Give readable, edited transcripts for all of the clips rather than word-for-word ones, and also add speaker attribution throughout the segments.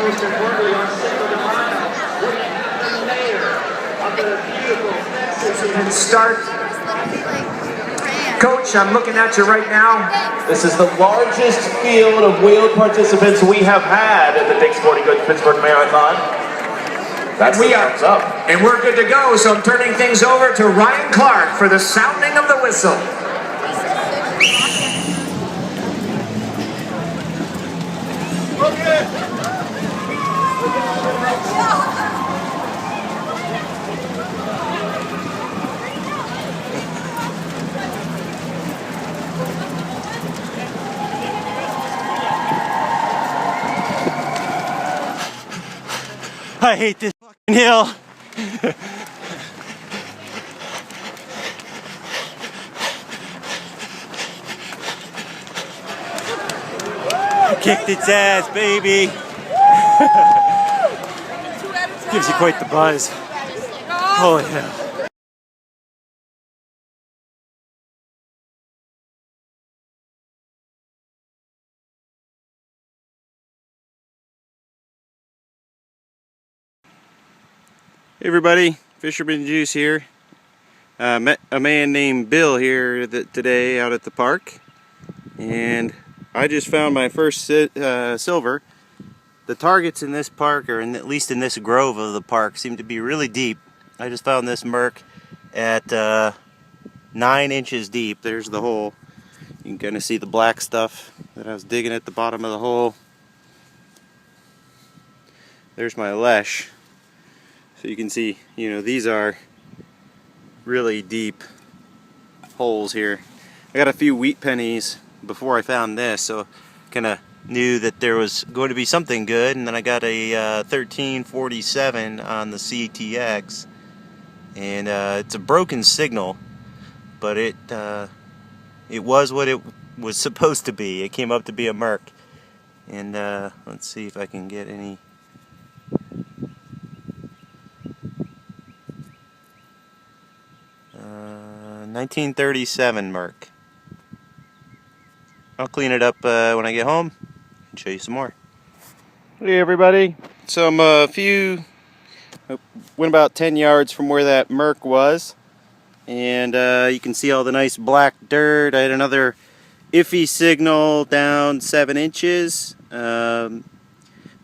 Speaker 1: most importantly, our single department, we have the mayor of the beautiful Fishermanjuice. Start. Coach, I'm looking at you right now.
Speaker 2: This is the largest field of wheeled participants we have had at the Dick's Sporting Goods Pittsburgh Marathon. That's
Speaker 1: we are up. And we're good to go, so I'm turning things over to Ryan Clark for the sounding of the whistle.
Speaker 3: I hate this fucking hill. Kicked its ass, baby. Gives you quite the buzz. Holy hell. Hey everybody, Fishermanjuice here. Met a man named Bill here today out at the park, and I just found my first silver. The targets in this park, or at least in this grove of the park, seem to be really deep. I just found this merc at 9 inches deep. There's the hole. You can kind of see the black stuff that I was digging at the bottom of the hole. There's my lesh. So you can see, you know, these are really deep holes here. I got a few wheat pennies before I found this, so kind of knew that there was going to be something good. And then I got a 1347 on the CTX, and it's a broken signal, but it was what it was supposed to be. It came up to be a merc, and let's see if I can get any. 1937 merc. I'll clean it up when I get home and show you some more. Hey everybody, so I'm went about 10 yards from where that merc was, and you can see all the nice black dirt. I had another iffy signal down 7 inches. The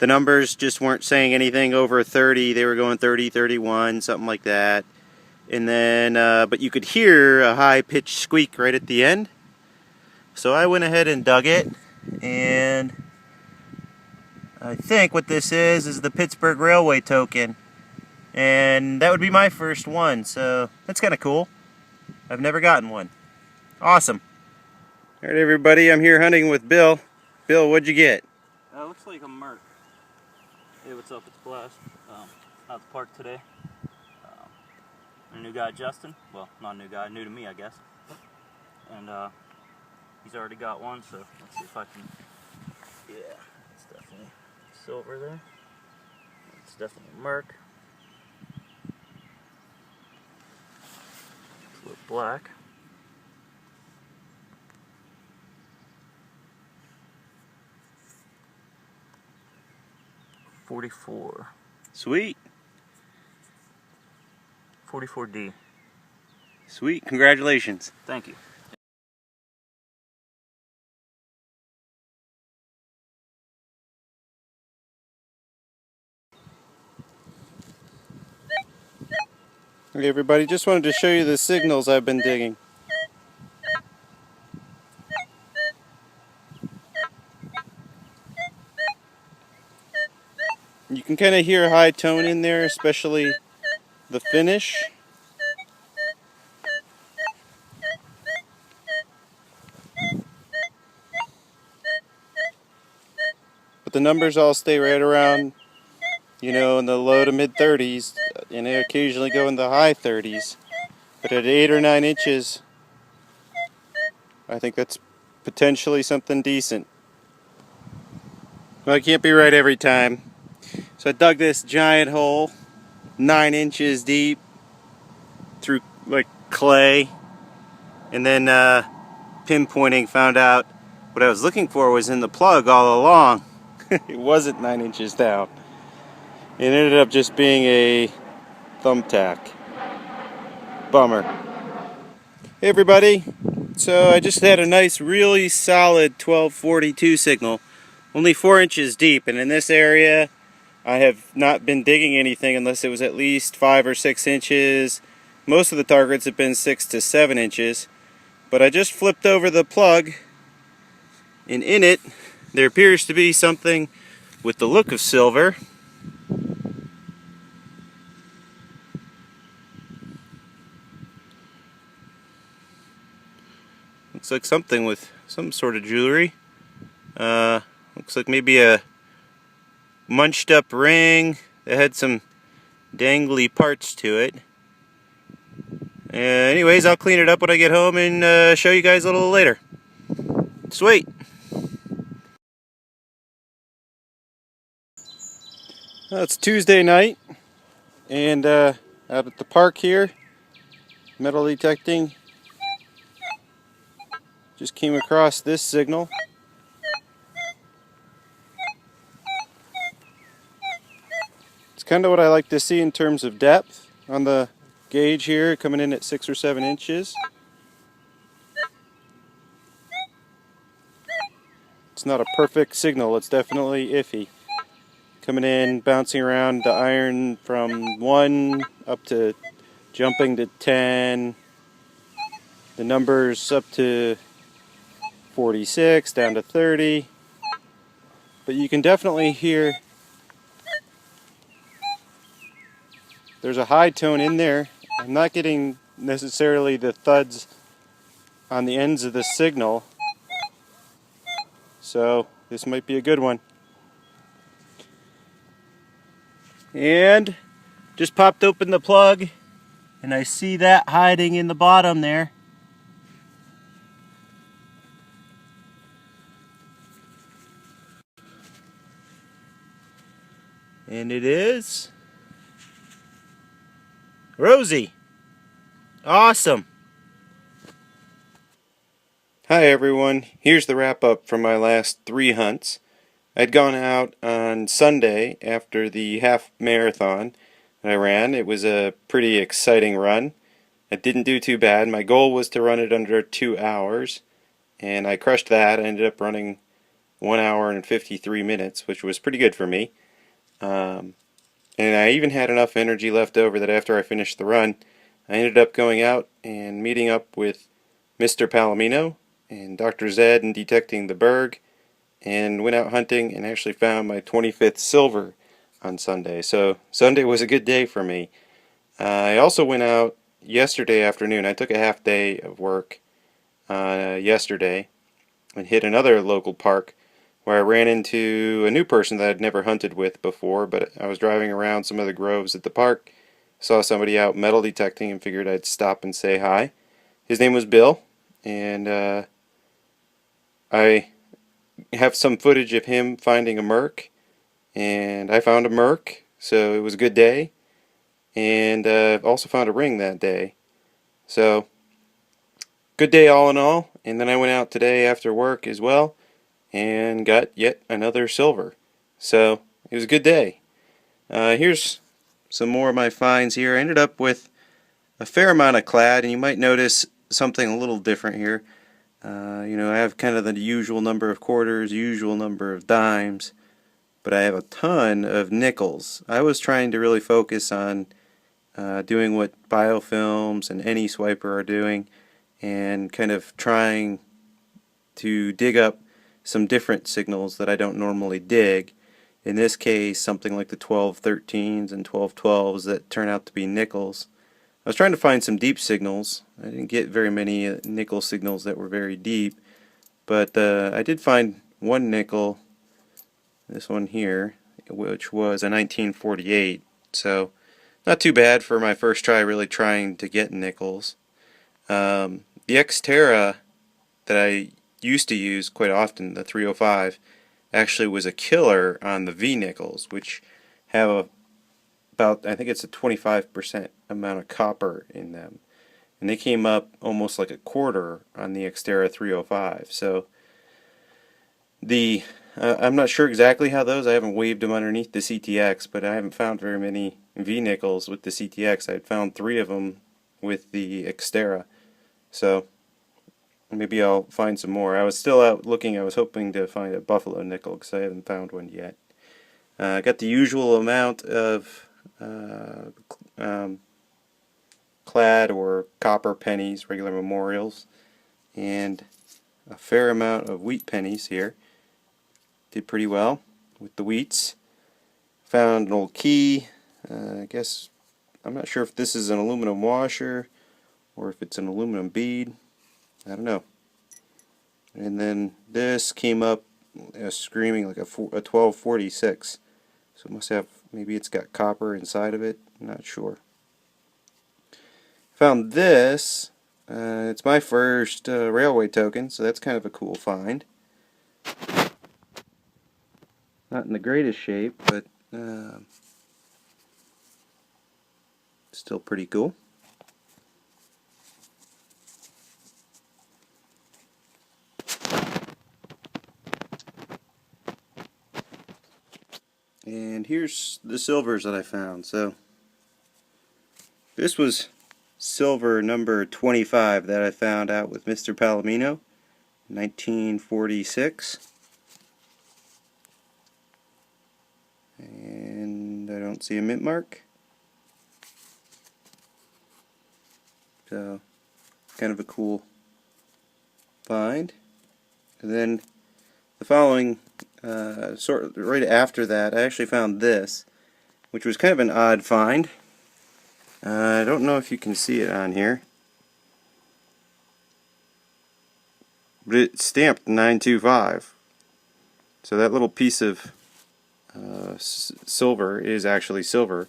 Speaker 3: numbers just weren't saying anything over 30. They were going 30, 31, something like that. And then, but you could hear a high-pitched squeak right at the end. So I went ahead and dug it, and I think what this is the Pittsburgh Railway token. And that would be my first one, so that's kind of cool. I've never gotten one. Awesome. Alright everybody, I'm here hunting with Bill. Bill, what'd you get?
Speaker 4: Looks like a merc. Hey, what's up? It's Blast. Out the park today. A new guy, Justin. Well, not a new guy, new to me, I guess. And he's already got one, so let's see if I can. Yeah, it's definitely silver there. It's definitely a merc. It's a little black. .44.
Speaker 3: Sweet.
Speaker 4: 44D.
Speaker 3: Sweet, congratulations.
Speaker 4: Thank you.
Speaker 3: Okay everybody, just wanted to show you the signals I've been digging. You can kind of hear a high tone in there, especially the finish. But the numbers all stay right around, you know, in the low to mid 30s, and they occasionally go in the high 30s. But at 8 or 9 inches, I think that's potentially something decent. Well, I can't be right every time. So I dug this giant hole, 9 inches deep, through like clay, and then pinpointing, found out what I was looking for was in the plug all along. It wasn't 9 inches down. It ended up just being a thumbtack. Bummer. Hey everybody. So I just had a nice, really solid 1242 signal. Only 4 inches deep, and in this area I have not been digging anything unless it was at least 5 or 6 inches. Most of the targets have been 6 to 7 inches. But I just flipped over the plug, and in it there appears to be something with the look of silver. Looks like something with some sort of jewelry. Looks like maybe a munched up ring that had some dangly parts to it. Anyways, I'll clean it up when I get home and show you guys a little later. Sweet! Well, it's Tuesday night, and out at the park here, metal detecting. Just came across this signal. It's kind of what I like to see in terms of depth on the gauge here, coming in at 6 or 7 inches. It's not a perfect signal, it's definitely iffy. Coming in, bouncing around the iron from 1 up to jumping to 10. The numbers up to 46, down to 30. But you can definitely hear there's a high tone in there. I'm not getting necessarily the thuds on the ends of the signal, so this might be a good one. And just popped open the plug, and I see that hiding in the bottom there. And it is Rosie. Awesome. Hi everyone, here's the wrap up from my last 3 hunts. I'd gone out on Sunday after the half marathon that I ran. It was a pretty exciting run. I didn't do too bad. My goal was to run it under 2 hours, and I crushed that. I ended up running 1 hour and 53 minutes, which was pretty good for me. And I even had enough energy left over that after I finished the run, I ended up going out and meeting up with Mr. Palomino and Dr. Zed and DetectingTheBurgh, and went out hunting and actually found my 25th silver on Sunday. So Sunday was a good day for me. I also went out yesterday afternoon. I took a half day of work yesterday and hit another local park where I ran into a new person that I'd never hunted with before, but I was driving around some of the groves at the park, saw somebody out metal detecting, and figured I'd stop and say hi. His name was Bill, and I have some footage of him finding a merc, and I found a merc, so it was a good day. And I've also found a ring that day, so good day all in all. And then I went out today after work as well and got yet another silver, so it was a good day. Here's some more of my finds here. I ended up with a fair amount of clad, and you might notice something a little different here. You know, I have kind of the usual number of quarters, usual number of dimes, but I have a ton of nickels. I was trying to really focus on doing what biofilms and any swiper are doing, and kind of trying to dig up some different signals that I don't normally dig. In this case, something like the 1213s and 1212s that turn out to be nickels. I was trying to find some deep signals. I didn't get very many nickel signals that were very deep, but I did find one nickel, this one here, which was a 1948, so not too bad for my first try really trying to get nickels. The Xterra that I used to use quite often, the 305, actually was a killer on the V nickels, which have about, I think it's a 25% amount of copper in them, and they came up almost like a quarter on the Xterra 305. So the I'm not sure exactly how those, I haven't waved them underneath the CTX, but I haven't found very many V-nickels with the CTX. I found 3 of them with the Xterra. So maybe I'll find some more. I was still out looking. I was hoping to find a buffalo nickel because I haven't found one yet. I got the usual amount of clad or copper pennies, regular memorials, and a fair amount of wheat pennies here. Did pretty well with the wheats. Found an old key. I guess, I'm not sure if this is an aluminum washer or if it's an aluminum bead. I don't know. And then this came up screaming like a 1246. So it must have, maybe it's got copper inside of it. I'm not sure. Found this. It's my first railway token, so that's kind of a cool find. Not in the greatest shape, but still pretty cool. And here's the silvers that I found. So this was silver number 25 that I found out with Mr. Palomino, 1946. And I don't see a mint mark. So kind of a cool find. And then the following right after that, I actually found this, which was kind of an odd find. I don't know if you can see it on here, but it's stamped 925. So that little piece of silver is actually silver,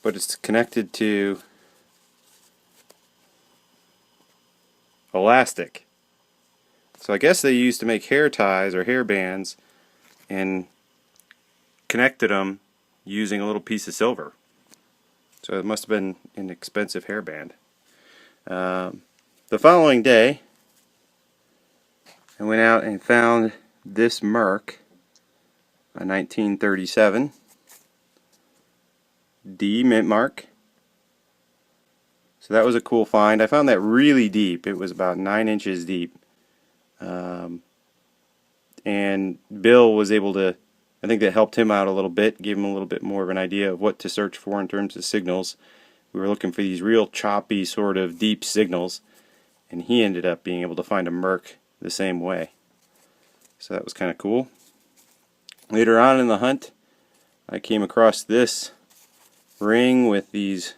Speaker 3: but it's connected to elastic. So I guess they used to make hair ties or hair bands and connected them using a little piece of silver. So it must have been an expensive hairband. The following day, I went out and found this merc, a 1937 D mint mark. So that was a cool find. I found that really deep. It was about 9 inches deep. And Bill was able to, I think that helped him out a little bit, gave him a little bit more of an idea of what to search for in terms of signals. We were looking for these real choppy sort of deep signals, and he ended up being able to find a merc the same way. So that was kind of cool. Later on in the hunt, I came across this ring with these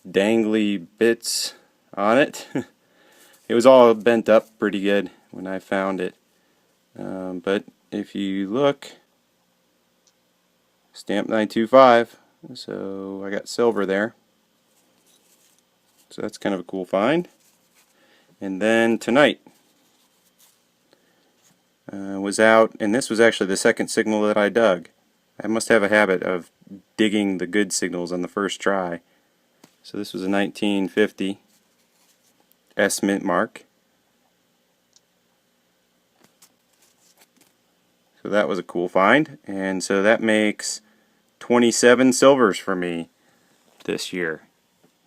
Speaker 3: dangly bits on it. It was all bent up pretty good when I found it. But if you look, stamp 925, so I got silver there. So that's kind of a cool find. And then tonight, was out, and this was actually the second signal that I dug. I must have a habit of digging the good signals on the first try. So this was a 1950 S mint mark. So that was a cool find, and so that makes 27 silvers for me this year.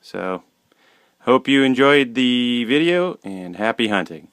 Speaker 3: So hope you enjoyed the video, and happy hunting.